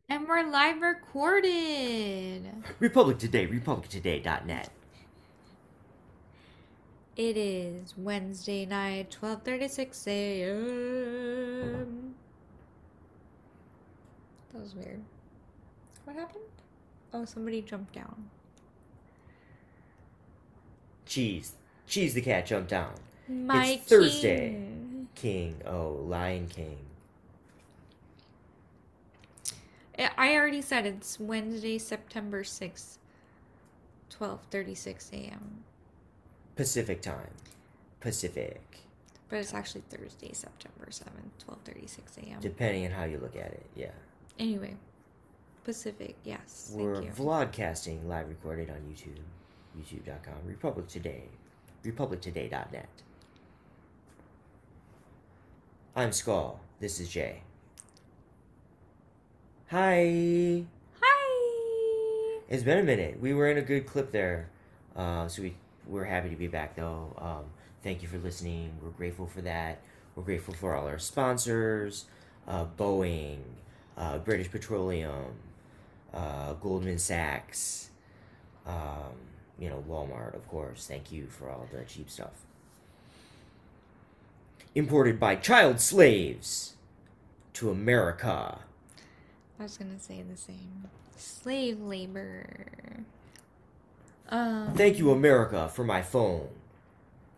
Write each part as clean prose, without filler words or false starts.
And we're live recorded. Republic Today, republictoday.net. It is Wednesday night, 12:36 a.m. That was weird. What happened? Oh, somebody jumped down. Cheese. Cheese the cat jumped down. It's My Thursday. king. King. Oh, Lion King. I already said it's Wednesday, September 6th, 12:36 a.m. Pacific time. Pacific. But it's actually Thursday, September 7th, 12:36 a.m. Depending on how you look at it, yeah. Anyway, Pacific, yes. We're Thank you. vlogcasting live recorded on YouTube. YouTube.com. Republic Today. republictoday.net. I'm Skull. This is Jay. Hi. Hi. It's been a minute. We were in a good clip there. We're happy to be back, though. Thank you for listening. We're grateful for that. We're grateful for all our sponsors, Boeing, British Petroleum, Goldman Sachs, Walmart, of course. Thank you for all the cheap stuff. Imported by child slaves to America. I was gonna say the same. Slave labor. Thank you, America, for my phone.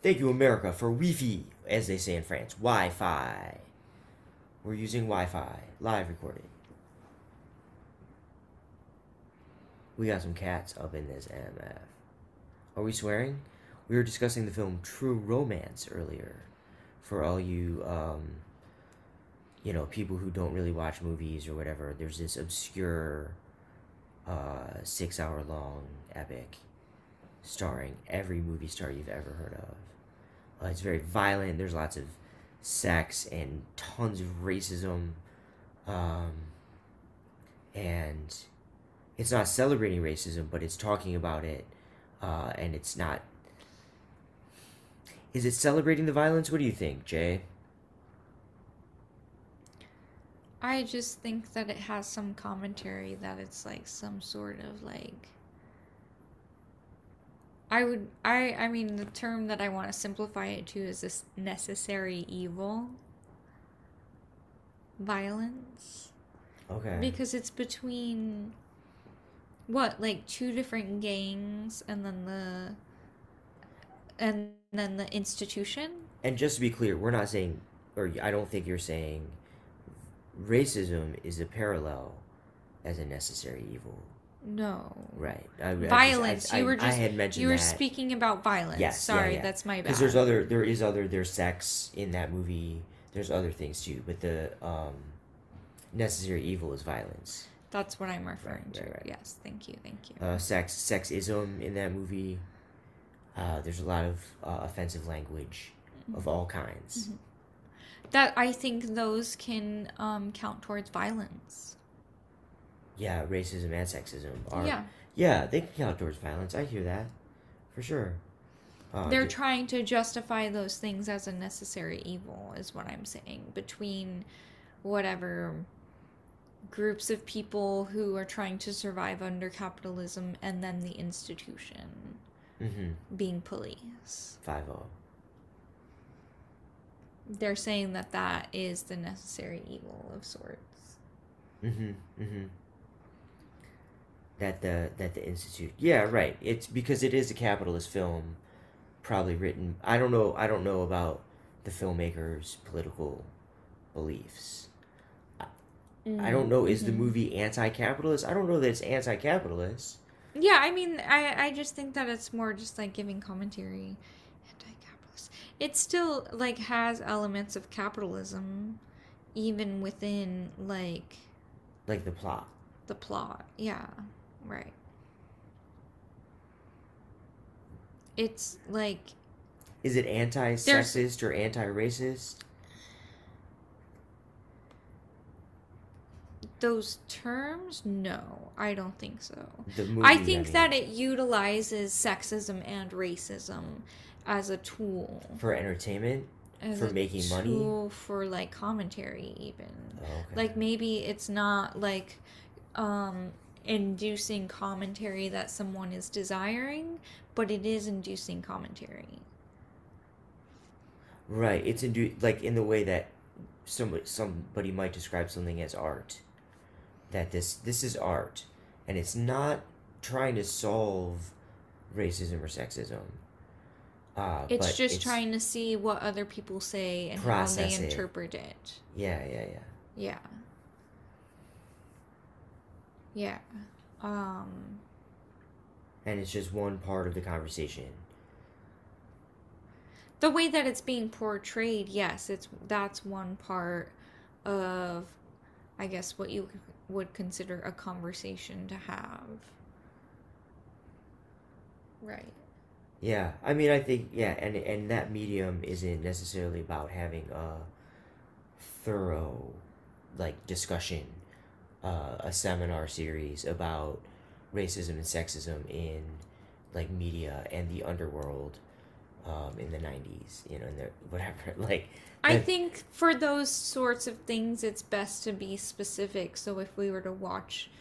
Thank you, America, for Wi-Fi, as they say in France. Wi-Fi. We're using Wi-Fi. Live recording. We got some cats up in this MF. Are we swearing? We were discussing the film True Romance earlier. For all you, people who don't really watch movies or whatever, there's this obscure 6-hour long epic starring every movie star you've ever heard of. It's very violent. There's lots of sex and tons of racism. And it's not celebrating racism, but it's talking about it. And it's not. Is it celebrating the violence? What do you think, Jay? I just think that it has some commentary that it's like some sort of like I mean the term that I want to simplify it to is this necessary evil violence Okay. because it's between what like two different gangs and then the institution. And just to be clear, we're not saying, or I don't think you're saying, racism is a parallel as a necessary evil. No. Right. Violence. You were I just had mentioned you were that. speaking about violence. Yes. Sorry, Yeah. that's my Because bad. there's sex in that movie. There's other things too, but the necessary evil is violence. That's what I'm referring to. Right. Yes, thank you, thank you. Sexism in that movie. There's a lot of offensive language of all kinds. Mm-hmm. That I think those can count towards violence. Yeah, racism and sexism are. Yeah. Yeah, they can count towards violence. I hear that, for sure. They're trying to justify those things as a necessary evil, is what I'm saying, between whatever groups of people who are trying to survive under capitalism and then the institution being police. 5-0. They're saying that that is the necessary evil of sorts. That the institute. Yeah, right. It's because it is a capitalist film, probably written. I don't know about the filmmaker's political beliefs. I don't know. Is the movie anti-capitalist? I don't know that it's anti-capitalist. Yeah, I mean, I just think that it's more just like giving commentary. Anti-capitalist. It still like has elements of capitalism, even within like Like the plot. the plot. Yeah, right. It's like Is it anti-sexist or anti-racist? those terms? No, I don't think so. The movie. I think that it utilizes sexism and racism as a tool. For entertainment, As for a making money. tool for like commentary even. Oh, okay. Like maybe it's not like um, inducing commentary that someone is desiring, but it is inducing commentary. Right. It's like in the way that somebody might describe something as art. That this is art, and it's not trying to solve racism or sexism. It's But just it's trying to see what other people say and how they process it. interpret it. Yeah, yeah, yeah. Yeah. Yeah. Um, And it's just one part of the conversation. the way that it's being portrayed, yes, that's one part of, I guess, what you would consider a conversation to have. Right. Yeah, I mean, I think yeah, and that medium isn't necessarily about having a thorough like discussion, a seminar series about racism and sexism in like media and the underworld, in the '90s, and the whatever like I that. think for those sorts of things, it's best to be specific. So if we were to watch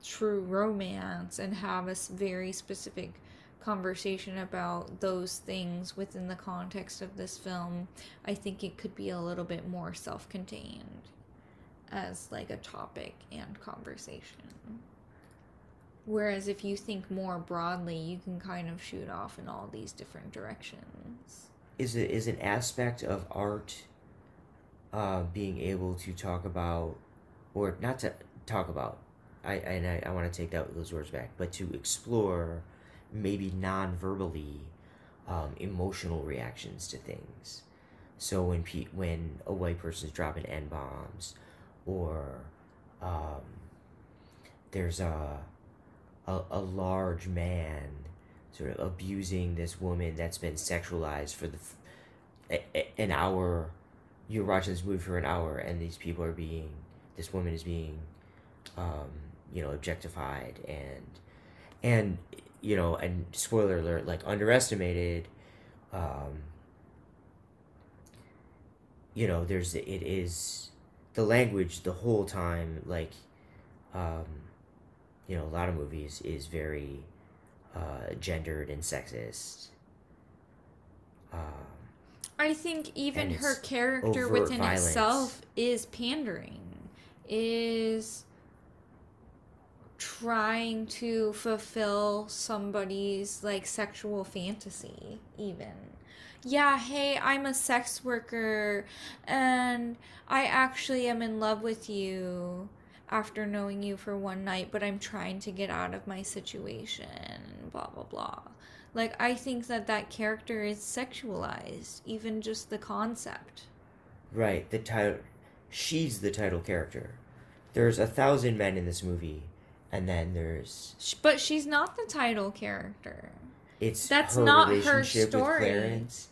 True Romance and have a very specific conversation about those things within the context of this film, I think it could be a little bit more self contained as like a topic and conversation. Whereas if you think more broadly, you can kind of shoot off in all these different directions. Is an aspect of art, being able to talk about, or not to talk about, I want to take those words back, but to explore maybe non-verbally, emotional reactions to things. So when a white person's dropping n bombs, or um, there's a large man sort of abusing this woman that's been sexualized for an hour. You're watching this movie for an hour, and this woman is being, um, objectified, and and spoiler alert, like underestimated. Um, there's it is the language the whole time, like, um, a lot of movies is very, gendered and sexist. Um, I think and even her it's character overt within violence. itself is pandering, is trying to fulfill somebody's like sexual fantasy, even. Yeah, hey, I'm a sex worker and I actually am in love with you after knowing you for one night, but I'm trying to get out of my situation, blah, blah, blah. Like, I think that that character is sexualized, even just the concept. Right, the title. She's the title character. There's 1,000 men in this movie, and then there's But she's not the title character. it's That's her not her relationship with story. Clarence.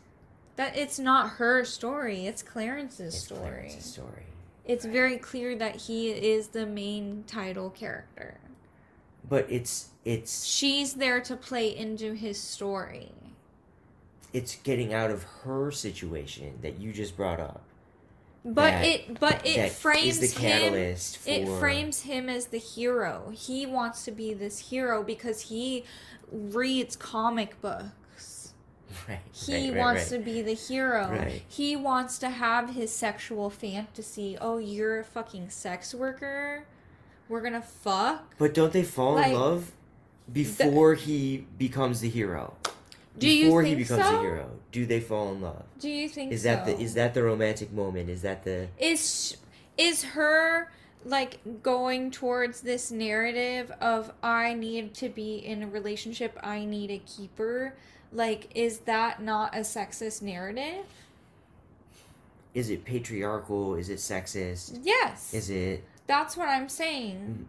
That it's not her story, it's Clarence's It's story. Clarence's story. It's Right. very clear that he is the main title character. But it's She's there to play into his story. it's getting out of her situation that you just brought up. But That it that is the frames him, catalyst for it frames him as the hero. He wants to be this hero because he reads comic books. right, He right, wants right, to be the hero. right. He wants to have his sexual fantasy. Oh, you're a fucking sex worker? We're gonna fuck? But don't they fall in Like, love before he becomes the hero? Do you Before he think becomes the so? hero, do they fall in love? Do you think Is so? that the romantic moment? Is that the Is her like going towards this narrative of I need to be in a relationship, I need a keeper? Like, is that not a sexist narrative? is it patriarchal? Is it sexist? Yes. Is it? That's what I'm saying.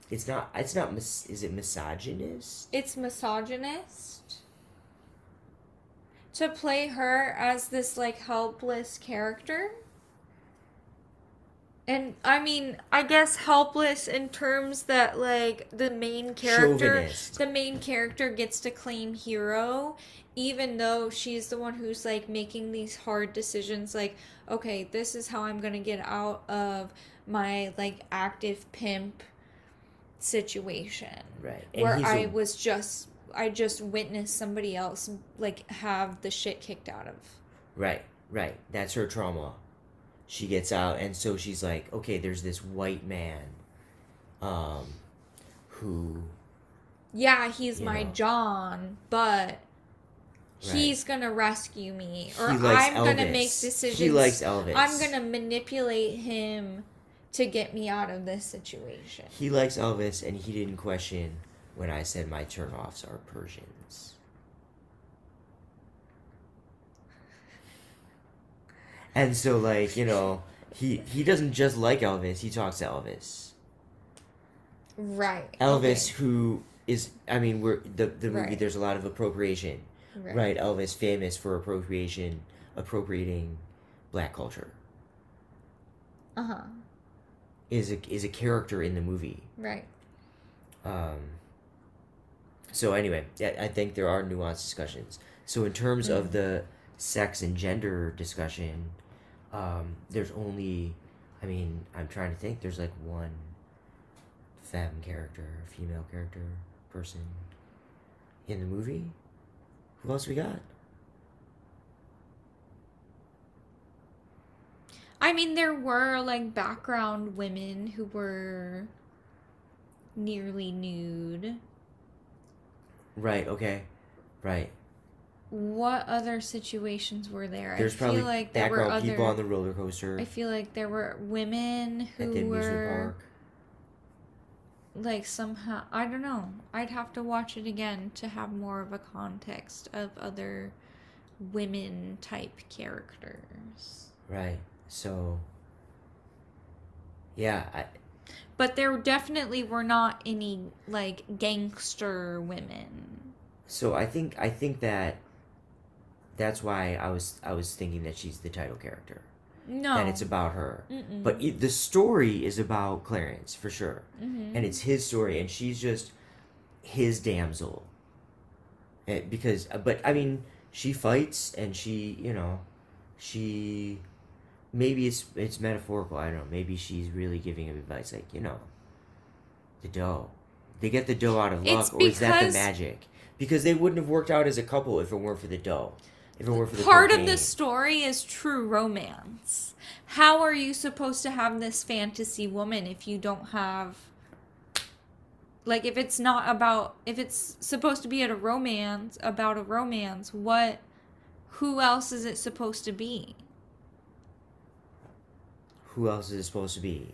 It's not. It's not. Is it misogynist? It's misogynist. To play her as this like helpless character. And I mean, I guess helpless in terms that like Chauvinist. the main character gets to claim hero, even though she's the one who's like making these hard decisions like, okay, this is how I'm gonna get out of my like active pimp situation Right. And where he's a I just witnessed somebody else like have the shit kicked out of. right, right. That's her trauma. She gets out, and so she's like, okay, there's this white man, um, who, Yeah, he's you my know, John, but right. he's gonna rescue me, or He likes I'm gonna make Elvis. He likes decisions. I'm Elvis. gonna manipulate him to get me out of this situation. He likes Elvis, and he didn't question when I said my turnoffs are Persians. And so, like, he doesn't just like Elvis. He talks to Elvis. Right. Elvis, Okay. who is, I mean, the movie. Right. There's a lot of appropriation, Right. right? Elvis famous for appropriating black culture, Uh-huh. is a character in the movie. Right. Um, so anyway, I think there are nuanced discussions. So in terms of the sex and gender discussion, there's only, I mean, I'm trying to think. There's like one femme character, female character, person in the movie. Who else we got? I mean, there were like background women who were nearly nude. Right. Okay. Right. What other situations were there? There's I probably feel like there were background people other. on the roller coaster I feel like there were women at the who amusement were park. like somehow, I don't know. I'd have to watch it again to have more of a context of other women type characters. Right. So. Yeah. But there definitely were not any like gangster women. So I think that that's why I was thinking that she's the title character. No. That it's about her. Mm-mm. But the story is about Clarence for sure, Mm-hmm. and it's his story, and she's just his damsel. But I mean, she fights, and she maybe it's metaphorical. I don't know. Maybe she's really giving him advice, like the dough. They get the dough out of It's luck, or is that the because magic? Because they wouldn't have worked out as a couple if it weren't for the dough. If it weren't for the part of cocaine. the story is true romance. How are you supposed to have this fantasy woman if you don't have, like, if it's not about, if it's supposed to be about a romance, who else is it supposed to be? Who else is it supposed to be?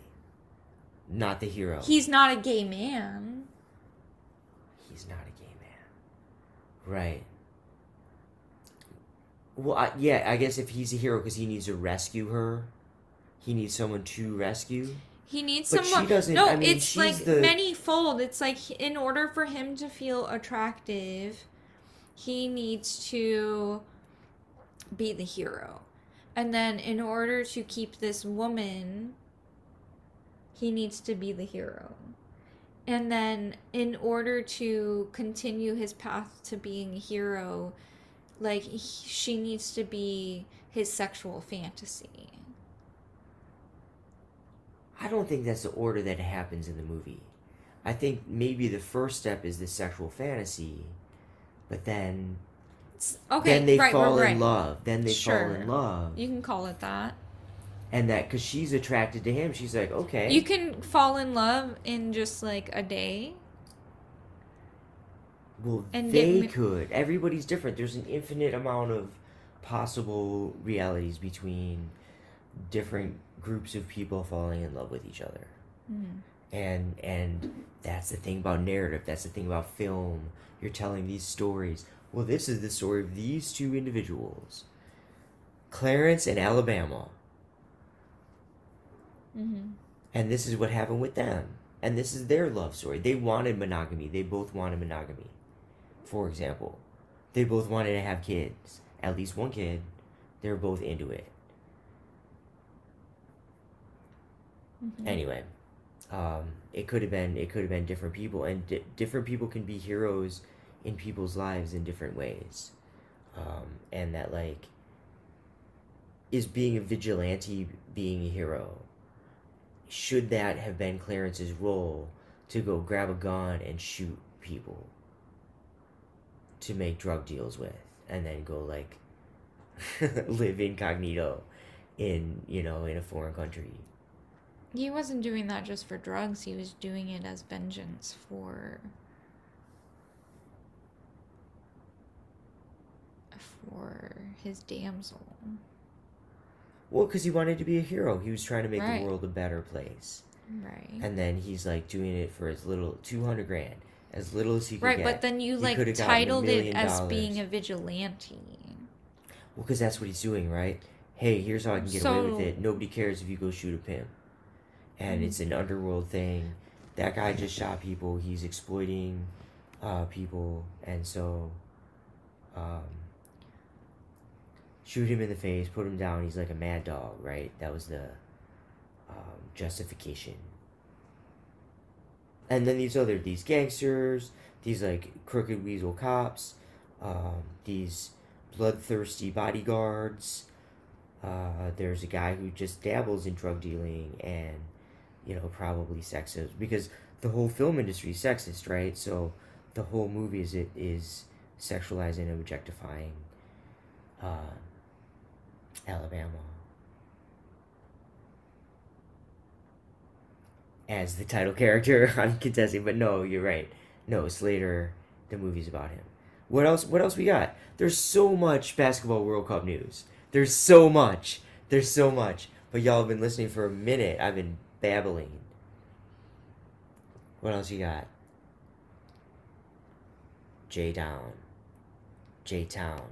Not the hero. He's not a gay man. He's not a gay man. Right. Well, yeah, I guess if he's a hero because he needs to rescue her, he needs someone to rescue. He needs But someone. she doesn't. No, I mean, it's she's like the. many-fold. It's like in order for him to feel attractive, he needs to be the hero. And then in order to keep this woman, he needs to be the hero. And then in order to continue his path to being a hero, like she needs to be his sexual fantasy. I don't think that's the order that happens in the movie. I think maybe the first step is the sexual fantasy, but then Okay, then they right, fall right. in love. Then they Sure. fall in love. You can call it that. And that because she's attracted to him, she's like, okay. You can fall in love in just like a day. Well, And they could. Everybody's different. There's an infinite amount of possible realities between different groups of people falling in love with each other. Mm-hmm. And that's the thing about narrative. That's the thing about film. You're telling these stories. Well, this is the story of these two individuals, Clarence and Alabama. Mm-hmm. And this is what happened with them. And this is their love story. They wanted monogamy. They both wanted monogamy. For example, they both wanted to have kids. At least one kid. They were both into it. Mm-hmm. Anyway, it could have been different people, and different people can be heroes in people's lives in different ways. And that, like, is being a vigilante being a hero? Should that have been Clarence's role to go grab a gun and shoot people to make drug deals with, and then go like live incognito in a foreign country. He wasn't doing that just for drugs. He was doing it as vengeance for his damsel. Well, because he wanted to be a hero. He was trying to make Right. the world a better place. Right. And then he's like doing it for as little 200 grand, as little as he could Right, get. but then you He like could have gotten titled $1 it million. as being a vigilante. Well, because that's what he's doing, right? Hey, here's how I can get away with it. Nobody cares if you go shoot a pimp. And it's an underworld thing. That guy just shot people. He's exploiting people. And so, shoot him in the face, put him down. He's like a mad dog, right? That was the justification. And then these gangsters, these like crooked weasel cops, these bloodthirsty bodyguards. There's a guy who just dabbles in drug dealing and, probably sexist, because the whole film industry is sexist, right? So the whole movie is sexualizing and objectifying Alabama as the title character. I'm contesting, but no, you're right. No, Slater, the movie's about him. What else we got? There's so much basketball World Cup news. There's so much. But y'all have been listening for a minute. I've been babbling. What else you got? J-Down. J-Town.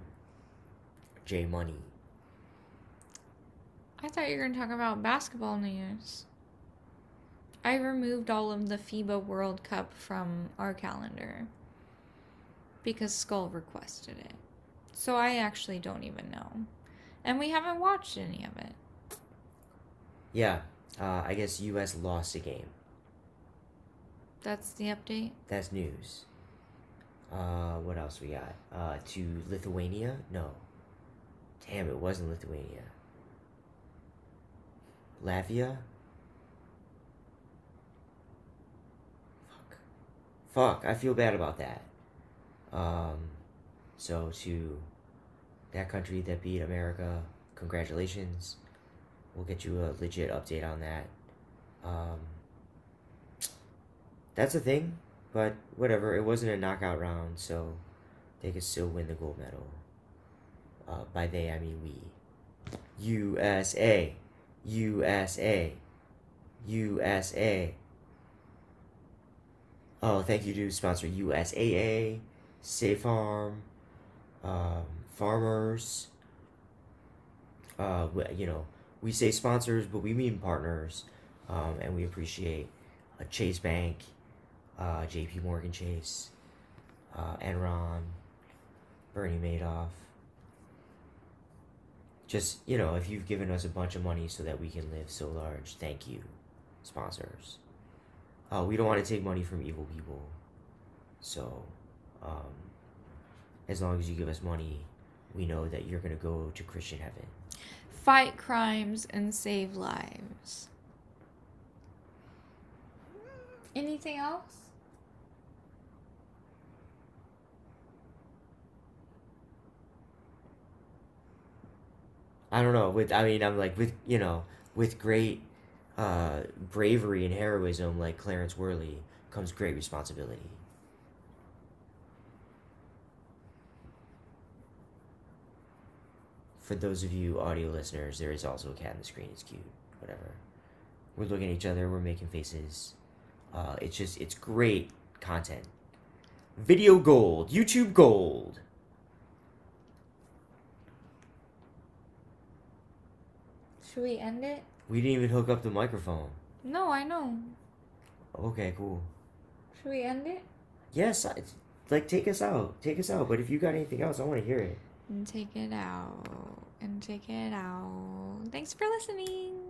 J-Money. I thought you were going to talk about basketball news. I removed all of the FIBA World Cup from our calendar because Skull requested it. So I actually don't even know. And we haven't watched any of it. Yeah, I guess U.S. lost a game. That's the update? That's news. What else we got? To Lithuania? No. Damn, it wasn't Lithuania. Latvia? Fuck, I feel bad about that. So to that country that beat America, congratulations. We'll get you a legit update on that. That's a thing, but whatever. It wasn't a knockout round, so they could still win the gold medal. By they, I mean we. USA. USA. USA. Oh, thank you to sponsor USAA, Safe Farm, Farmers. We say sponsors, but we mean partners, and we appreciate Chase Bank, J.P. Morgan Chase, Enron, Bernie Madoff. Just, if you've given us a bunch of money so that we can live so large, thank you, sponsors. We don't want to take money from evil people. So, as long as you give us money, we know that you're going to go to Christian heaven. Fight crimes and save lives. Anything else? I don't know. With great bravery and heroism like Clarence Worley comes great responsibility. For those of you audio listeners, there is also a cat in the screen. It's cute. Whatever. We're looking at each other. We're making faces. It's great content. Video gold. YouTube gold. Should we end it? We didn't even hook up the microphone. No, I know. Okay, cool. Should we end it? Yes, take us out. Take us out. But if you got anything else, I want to hear it. And take it out. And take it out. Thanks for listening.